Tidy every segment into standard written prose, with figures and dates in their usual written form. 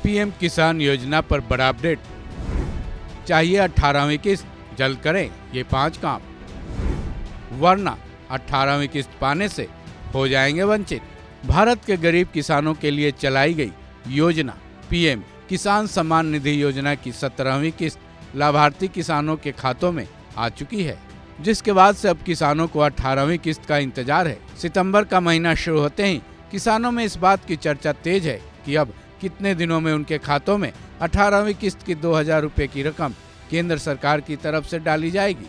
PM किसान योजना पर बड़ा अपडेट। चाहिए 18वीं किस्त, जल्द करें ये 5 काम, वरना 18वीं किस्त पाने से हो जाएंगे वंचित। भारत के गरीब किसानों के लिए चलाई गई योजना पीएम किसान सम्मान निधि योजना की 17वीं किस्त लाभार्थी किसानों के खातों में आ चुकी है, जिसके बाद से अब किसानों को 18वीं किस्त का इंतजार है। सितंबर का महीना शुरू होते ही किसानों में इस बात की चर्चा तेज है कि अब कितने दिनों में उनके खातों में 18वीं किस्त की 2000 रुपए की रकम केंद्र सरकार की तरफ से डाली जाएगी।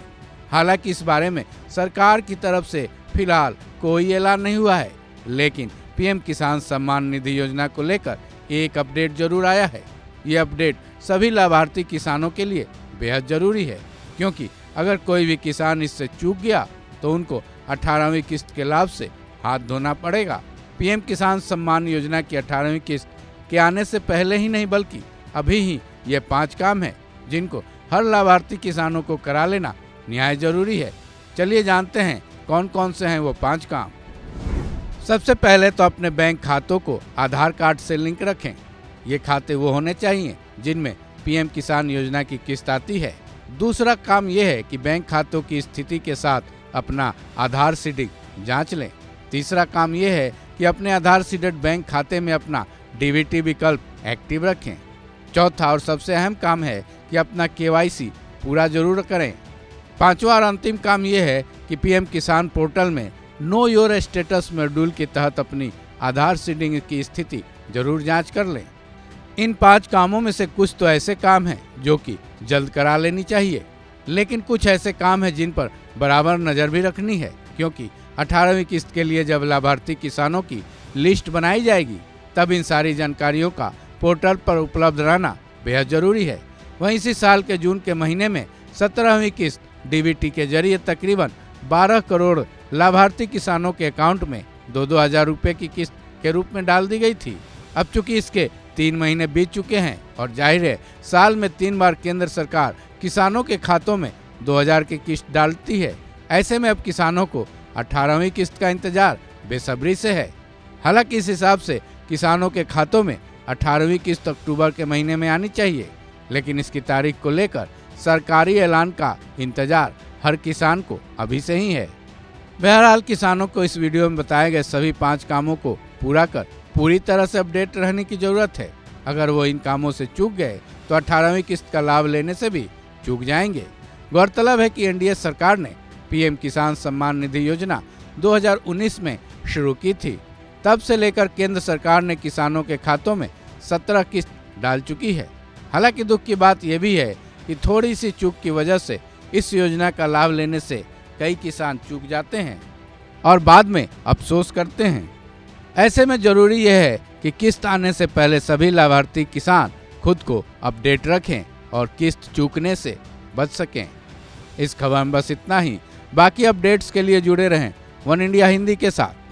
हालांकि इस बारे में सरकार की तरफ से फिलहाल कोई ऐलान नहीं हुआ है, लेकिन पीएम किसान सम्मान निधि योजना को लेकर एक अपडेट जरूर आया है। ये अपडेट सभी लाभार्थी किसानों के लिए बेहद जरूरी है, क्योंकि अगर कोई भी किसान इससे चूक गया तो उनको 18वीं किस्त के लाभ से हाथ धोना पड़ेगा। पीएम किसान सम्मान योजना की 18वीं किस्त के आने से पहले ही नहीं, बल्कि अभी ही ये 5 काम है जिनको हर लाभार्थी किसानों को करा लेना निहायत जरूरी है। चलिए जानते हैं कौन कौन से हैं वो 5 काम। सबसे पहले तो अपने बैंक खातों को आधार कार्ड से लिंक रखें। ये खाते वो होने चाहिए जिनमें पीएम किसान योजना की किस्त आती है। दूसरा काम ये है कि बैंक खातों की स्थिति के साथ अपना आधार सीडिंग जांच लें। तीसरा काम ये है कि अपने आधार सीडेड बैंक खाते में अपना डीबीटी विकल्प एक्टिव रखें। चौथा और सबसे अहम काम है कि अपना केवाईसी पूरा जरूर करें। पांचवा और अंतिम काम ये है कि पीएम किसान पोर्टल में नो योर स्टेटस मॉड्यूल के तहत अपनी आधार सीडिंग की स्थिति जरूर जांच कर लें। इन 5 कामों में से कुछ तो ऐसे काम हैं जो कि जल्द करा लेनी चाहिए, लेकिन कुछ ऐसे काम हैं जिन पर बराबर नजर भी रखनी है, क्योंकि 18वीं किस्त के लिए जब लाभार्थी किसानों की लिस्ट बनाई जाएगी तब इन सारी जानकारियों का पोर्टल पर उपलब्ध रहना बेहद जरूरी है। वहीं इसी साल के जून के महीने में 17वीं किस्त डीबीटी के जरिए तकरीबन 12 करोड़ लाभार्थी किसानों के अकाउंट में 2-2 हजार रुपए की किस्त के रूप में डाल दी गई थी। अब चूंकि इसके 3 महीने बीत चुके हैं और जाहिर है साल में 3 बार केंद्र सरकार किसानों के खातों में 2000 की किस्त डालती है, ऐसे में अब किसानों को 18वीं किस्त का इंतजार बेसब्री से है। हालांकि इस हिसाब से किसानों के खातों में 18वीं किस्त अक्टूबर के महीने में आनी चाहिए, लेकिन इसकी तारीख को लेकर सरकारी ऐलान का इंतजार हर किसान को अभी से ही है। बहरहाल किसानों को इस वीडियो में बताए गए सभी 5 कामों को पूरा कर पूरी तरह से अपडेट रहने की जरूरत है। अगर वो इन कामों से चूक गए तो 18वीं किस्त का लाभ लेने से भी चूक जाएंगे। गौरतलब है कि एनडीए सरकार ने पीएम किसान सम्मान निधि योजना 2019 में शुरू की थी। तब से लेकर केंद्र सरकार ने किसानों के खातों में 17 किस्त डाल चुकी है। हालांकि दुख की बात यह भी है कि थोड़ी सी चूक की वजह से इस योजना का लाभ लेने से कई किसान चूक जाते हैं और बाद में अफसोस करते हैं। ऐसे में जरूरी यह है कि किस्त आने से पहले सभी लाभार्थी किसान खुद को अपडेट रखें और किस्त चूकने से बच सकें। इस खबर में बस इतना ही। बाकी अपडेट्स के लिए जुड़े रहें वन इंडिया हिंदी के साथ।